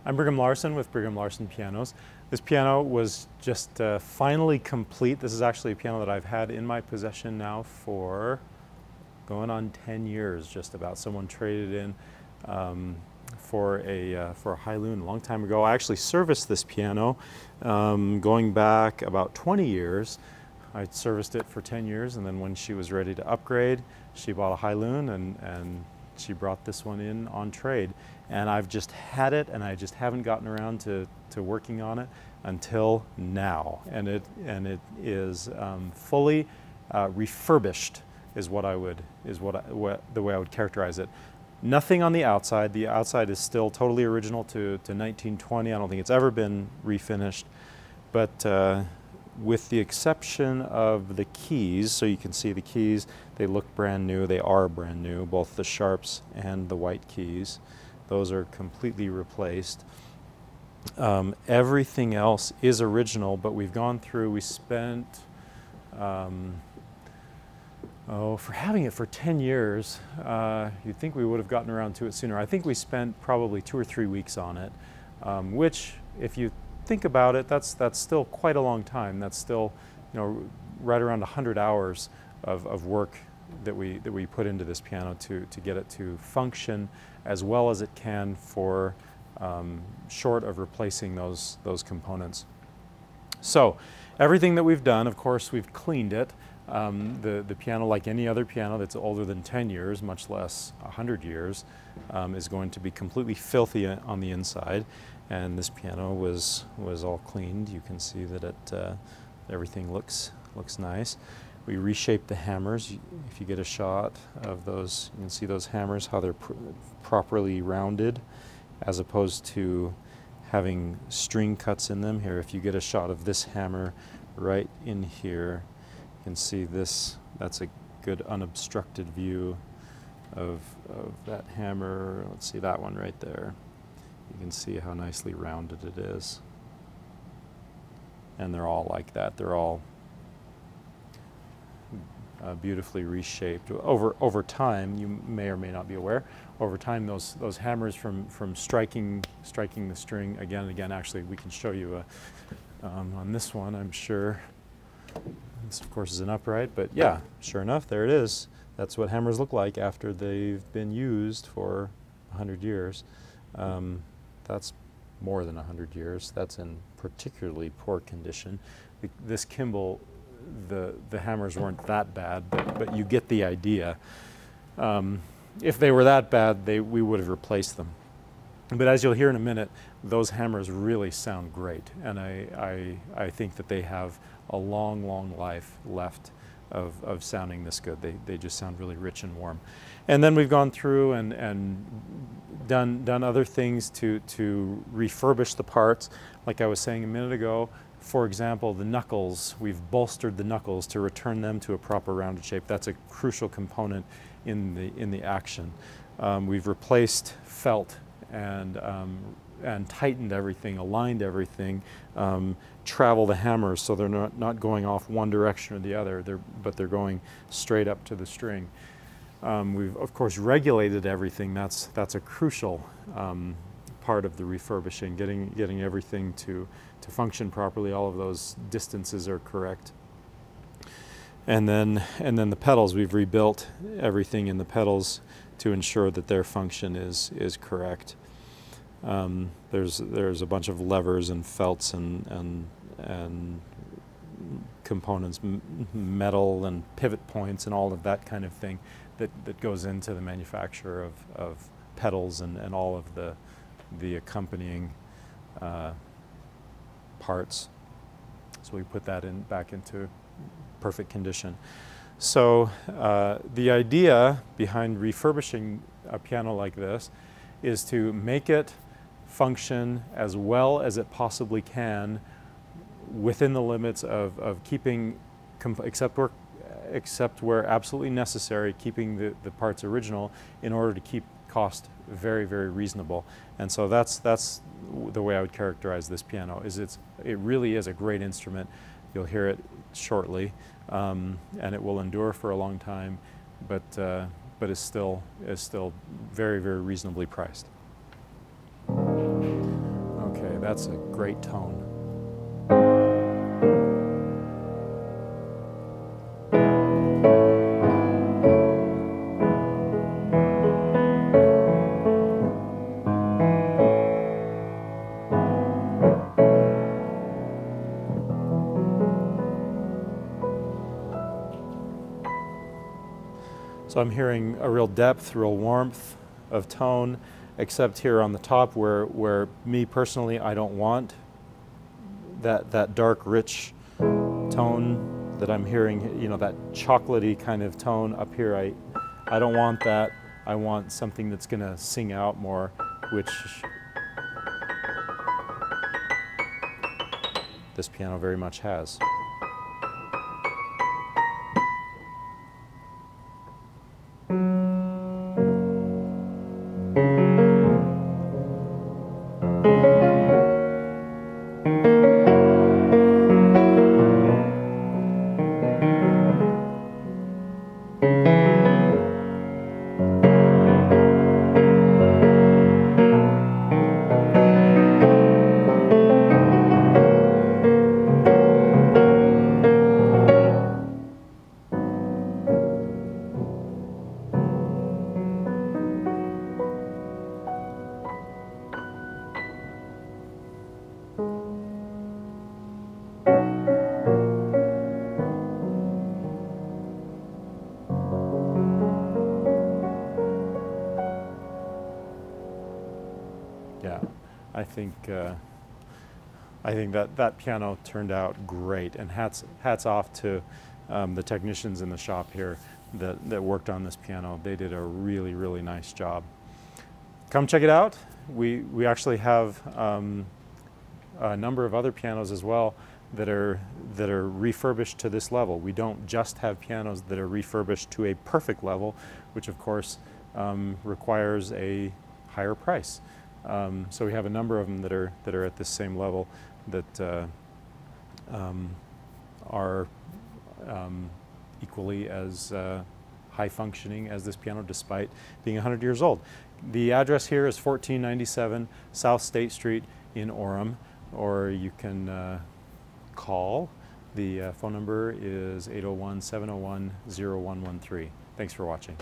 I'm Brigham Larson with Brigham Larson Pianos. This piano was just finally complete. This is actually a piano that I've had in my possession now for going on 10 years, just about. Someone traded in for a Hailun a long time ago. I actually serviced this piano going back about 20 years. I serviced it for 10 years, and then when she was ready to upgrade, she bought a Hailun and she brought this one in on trade. And I've just had it, and I just haven't gotten around to working on it until now. And it is fully refurbished, is what the way I would characterize it. Nothing on the outside. The outside is still totally original to 1920. I don't think it's ever been refinished, but with the exception of the keys, so you can see the keys, they look brand new. They are brand new, both the sharps and the white keys. Those are completely replaced. Everything else is original, but we've gone through, we spent, for having it for 10 years, you'd think we would have gotten around to it sooner. I think we spent probably 2 or 3 weeks on it, which, if you think about it, that's still quite a long time. That's still, right around 100 hours of work that we put into this piano to get it to function as well as it can for short of replacing those components. So everything that we've done, of course, we've cleaned it. The piano, like any other piano that's older than 10 years, much less 100 years, is going to be completely filthy on the inside. And this piano was all cleaned. You can see that everything looks nice. We reshaped the hammers. If you get a shot of those, you can see those hammers, how they're properly rounded, as opposed to having string cuts in them. Here, if you get a shot of this hammer right in here, you can see this. That's a good unobstructed view of that hammer. Let's see that one right there. You can see how nicely rounded it is. And they're all like that. They're all beautifully reshaped. Over time, you may or may not be aware, over time those hammers from striking the string again and again, actually we can show you on this one, I'm sure. This of course is an upright, but yeah, sure enough, there it is. That's what hammers look like after they've been used for 100 years. That's more than 100 years. That's in particularly poor condition. This Kimball, the hammers weren't that bad, but you get the idea. If they were that bad, we would have replaced them. But as you'll hear in a minute, those hammers really sound great, and I think that they have a long life left of sounding this good. They just sound really rich and warm. And then we've gone through and done other things to refurbish the parts. Like I was saying a minute ago, for example, the knuckles, we've bolstered the knuckles to return them to a proper rounded shape. That's a crucial component in the action. We've replaced felt and tightened everything, aligned everything, travel the hammers so they're not going off one direction or the other, but they're going straight up to the string. We've of course regulated everything. That's a crucial part of the refurbishing, getting everything to function properly. All of those distances are correct. And then the pedals, we've rebuilt everything in the pedals to ensure that their function is correct. There's a bunch of levers and felts and components, metal and pivot points and all of that kind of thing that goes into the manufacture of pedals and all of the accompanying parts. So we put that back into perfect condition. So the idea behind refurbishing a piano like this is to make it function as well as it possibly can within the limits of keeping, except where absolutely necessary, keeping the parts original in order to keep cost very reasonable. And so that's the way I would characterize this piano. It really is a great instrument. You'll hear it shortly, and it will endure for a long time, but is still very reasonably priced. that's a great tone. So I'm hearing a real depth, real warmth of tone, except here on the top where me personally, I don't want that dark, rich tone that I'm hearing, you know, that chocolatey kind of tone up here. I don't want that. I want something that's going to sing out more, which this piano very much has. Yeah, I think that piano turned out great, and hats off to the technicians in the shop here that worked on this piano. They did a really, really nice job. Come check it out. We actually have a number of other pianos as well that are refurbished to this level. We don't just have pianos that are refurbished to a perfect level, which of course requires a higher price. So we have a number of them that are at this same level that are equally as high functioning as this piano, despite being 100 years old. The address here is 1497 South State Street in Orem, or you can call. The phone number is 801-701-0113. Thanks for watching.